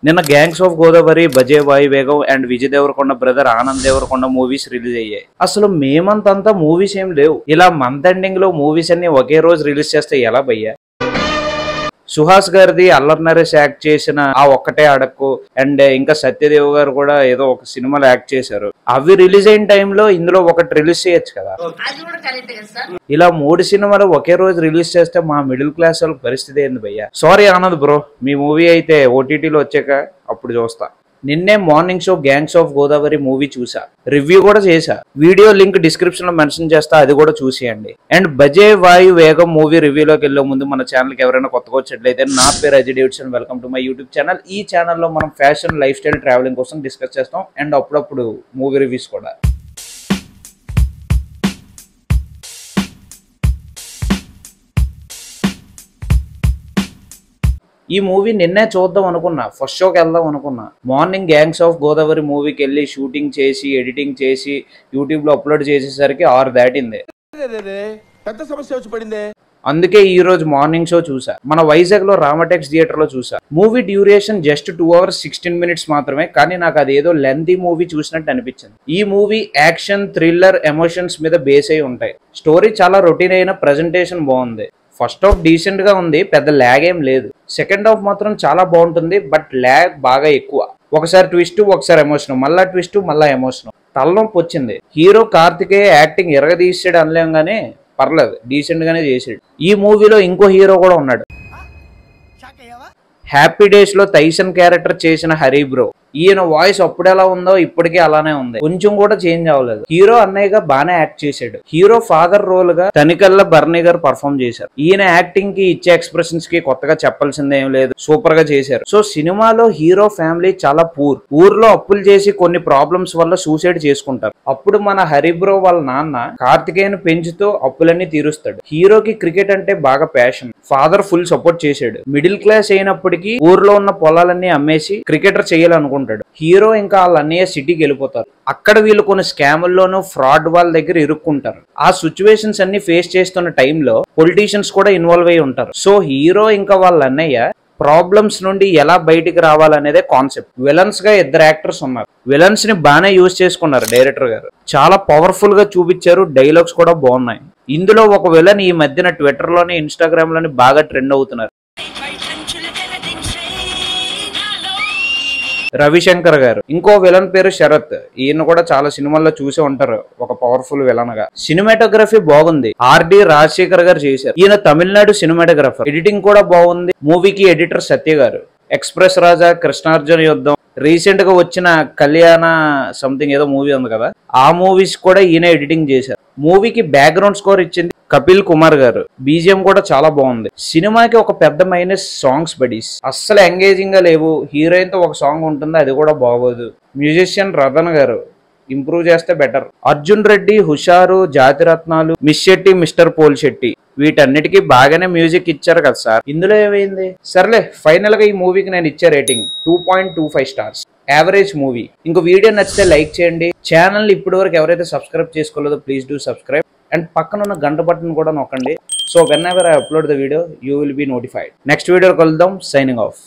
నిన్న gangs of Godavari, బజే వాయువేగం and Vijay Devarakonda brother Anand Devarakonda movies release అయ్యాయి. అసలు మేమంతా మూవీస్ ఏం లేవు. ఇలా మంత్ ఎండింగ్ లో మూవీస్ అన్ని ఒకే రోజు రిలీజ్ చేస్తే ఎలా భయ్యా? సుహాస్ గారిది అల్లరి నరేష్ యాక్ట్ చేసిన ఆ ఒక్కటే అడక్కు అండ్ ఇంకా సత్యదేవ్ గారు కూడా ఏదో ఒక సినిమాలో యాక్ట్ చేశారు. అవి రిలీజ్ అయిన టైంలో ఇందులో ఒకటి రిలీజ్ చేయొచ్చు కదా. ఇలా 3 సినిమాలు ఒకే రోజు రిలీజ్ చేస్తే మా మిడిల్ క్లాస్ వాళ్ళ పరిస్థితి ఏంది భయ్యా? సారీ ఆనంద్ బ్రో, మీ మూవీ అయితే ఓటీటీలో వచ్చాక అప్పుడు చూస్తా. నిన్నే morning show gangs of Godavari movie చూసా, రివ్యూ కూడా చేసా. వీడియో లింక్ డిస్క్రిప్షన్ లో మెన్షన్ చేస్తా, అది కూడా చూసేయండి. అండ్ బజే వాయు వేగం మూవీ రివ్యూలోకి వెళ్లే ముందు మన ఛానల్ కి ఎవరైనా కొత్తగా వచ్చేట్లయితే, నా పేరు Ajay Davidson, welcome to my YouTube channel. ఈ ఛానల్లో మనం ఫ్యాషన్, లైఫ్ స్టైల్, ట్రావెలింగ్ కోసం డిస్కస్ చేస్తాం అండ్ అప్పుడప్పుడు మూవీ రివ్యూస్ కూడా. ఈ మూవీ నిన్నే చూద్దాం అనుకున్నా, ఫస్ట్ షోకి వెళ్దాం అనుకున్నా. మార్నింగ్ గ్యాంగ్స్ ఆఫ్ గోదావరి మూవీకి వెళ్ళి షూటింగ్ చేసి, ఎడిటింగ్ చేసి, యూట్యూబ్ లో అప్లోడ్ చేసేసరికి 6 దాటింది. పెద్ద సమస్య వచ్చి పడింది. అందుకే ఈ రోజు మార్నింగ్ షో చూసా. మన వైజాగ్ లో రామటెక్స్ థియేటర్ లో చూసా. Movie duration just 2 hours 16 minutes మాత్రమే, కానీ నాకు అదేదో లెంతీ మూవీ చూసినట్టు అనిపించింది. ఈ మూవీ యాక్షన్, థ్రిల్లర్, ఎమోషన్స్ మీద బేస్ అయి ఉంటాయి. స్టోరీ చాలా రొటీన్ అయిన, ప్రెజెంటేషన్ బాగుంది. ఫస్ట్ హాఫ్ డీసెంట్ గా ఉంది, పెద్ద ల్యాగ్ ఏం లేదు. సెకండ్ హాఫ్ మాత్రం చాలా బాగుంటుంది, బట్ ల్యాగ్ బాగా ఎక్కువ. ఒకసారి ట్విస్ట్, ఒకసారి ఎమోషన్, మళ్ళా ట్విస్ట్, మళ్ళా ఎమోషన్. తలనొప్పి వచ్చింది. హీరో కార్తికేయ యాక్టింగ్ ఎరగదీసాడు అనలేం గానీ పర్లేదు, డీసెంట్ గానే చేసాడు. ఈ మూవీలో ఇంకో హీరో కూడా ఉన్నాడు. హ్యాపీ డేస్ లో తైసన్ క్యారెక్టర్ చేసిన హరి బ్రో. ఈయన వాయిస్ అప్పుడు ఎలా ఉందో ఇప్పటికీ అలానే ఉంది, కొంచెం కూడా చేంజ్ అవ్వలేదు. హీరో అన్నయ్యగా బానే యాక్ట్ చేశాడు. హీరో ఫాదర్ రోల్ గా తనికల్ల బర్నీ గారు పర్ఫామ్ చేశారు. ఈయన యాక్టింగ్ కి, ఇచ్చే ఎక్స్ప్రెషన్స్ కి కొత్తగా చెప్పాల్సింది ఏం లేదు, సూపర్ గా చేశారు. సో సినిమాలో హీరో ఫ్యామిలీ చాలా పూర్. ఊర్లో అప్పులు చేసి కొన్ని ప్రాబ్లమ్స్ వల్ల సూసైడ్ చేసుకుంటారు. అప్పుడు మన హరి బ్రో వాళ్ళ నాన్న కార్తికేయను పెంచుతూ అప్పులన్నీ తీరుస్తాడు. హీరోకి క్రికెట్ అంటే బాగా ప్యాషన్. ఫాదర్ ఫుల్ సపోర్ట్ చేశాడు. మిడిల్ క్లాస్ అయినప్పటికీ ఊర్లో ఉన్న పొలాలన్నీ అమ్మేసి క్రికెటర్ చేయాలనుకుంటాడు. హీరో ఇంకా వాళ్ళ అన్నయ్య సిటీకి వెళ్ళిపోతారు. అక్కడ వీళ్ళు కొన్ని స్కాముల్లోనూ, ఫ్రాడ్ వాళ్ళ దగ్గర ఇరుక్కుంటారు. ఆ సిచ్యువేషన్స్ అన్ని ఫేస్ చేస్తున్న టైంలో పొలిటీషియన్స్ కూడా ఇన్వాల్వ్ అయి ఉంటారు. సో హీరో ఇంకా వాళ్ళ అన్నయ్య ప్రాబ్లమ్స్ నుండి ఎలా బయటికి రావాలనేదే కాన్సెప్ట్. విలన్స్ గా 2 యాక్టర్స్ ఉన్నారు. విలన్స్ ని బాగానే యూజ్ చేసుకున్నారు డైరెక్టర్ గారు. చాలా పవర్ఫుల్ గా చూపించారు, డైలాగ్స్ కూడా బాగున్నాయి. ఇందులో ఒక విలన్ ఈ మధ్యన ట్విట్టర్ లోని, ఇన్స్టాగ్రామ్ లోని బాగా ట్రెండ్ అవుతున్నారు. రవిశంకర్ గారు. ఇంకో విలన్ పేరు శరత్. ఈయన కూడా చాలా సినిమాల్లో చూసి ఉంటారు, ఒక పవర్ఫుల్ విలన్ గా. సినిమాటోగ్రఫీ బాగుంది, ఆర్డి రాజశేఖర్ గారు చేశారు. ఈయన తమిళనాడు సినిమాటోగ్రఫర్. ఎడిటింగ్ కూడా బాగుంది. మూవీకి ఎడిటర్ సత్య గారు. ఎక్స్ప్రెస్ రాజా, కృష్ణార్జున యుద్ధం, రీసెంట్ గా వచ్చిన కళ్యాణ సంథింగ్ ఏదో మూవీ ఉంది కదా, ఆ మూవీస్ కూడా ఈయన ఎడిటింగ్ చేశారు. మూవీకి బ్యాక్గ్రౌండ్ స్కోర్ ఇచ్చింది కపిల్ కుమార్ గారు. బీజిఎం కూడా చాలా బాగుంది. సినిమాకి ఒక పెద్ద మైనస్ సాంగ్స్ బడీస్ అస్సలు ఎంగేజింగ్ గా లేవు. హీరోయిన్ తో ఒక సాంగ్ ఉంటుంది, అది కూడా బాగోదు. మ్యూజిషియన్ రతన్ గారు ఇంప్రూవ్ చేస్తే better. Arjun Reddy, Husharu, Jathiratnalu, miss Shetty, mister Polishetty, వీటన్నిటికీ బాగానే మ్యూజిక్ ఇచ్చారు కదా సార్. ఇందులో ఏమైంది? సర్లే, ఫైనల్ గా ఈ మూవీకి నేను ఇచ్చే రేటింగ్ 2.25 stars. Average movie. ఇంకో వీడియో నచ్చితే లైక్ చేయండి. ఛానల్ ఇప్పటి వరకు ఎవరైతే సబ్స్క్రైబ్ చేసుకోలేదో ప్లీజ్ డూ సబ్స్క్రైబ్. అండ్ పక్కన ఉన్న గంట బటన్ కూడా నొక్కండి. So whenever I upload the video, you will be notified. Next video కలుద్దాం. Signing of.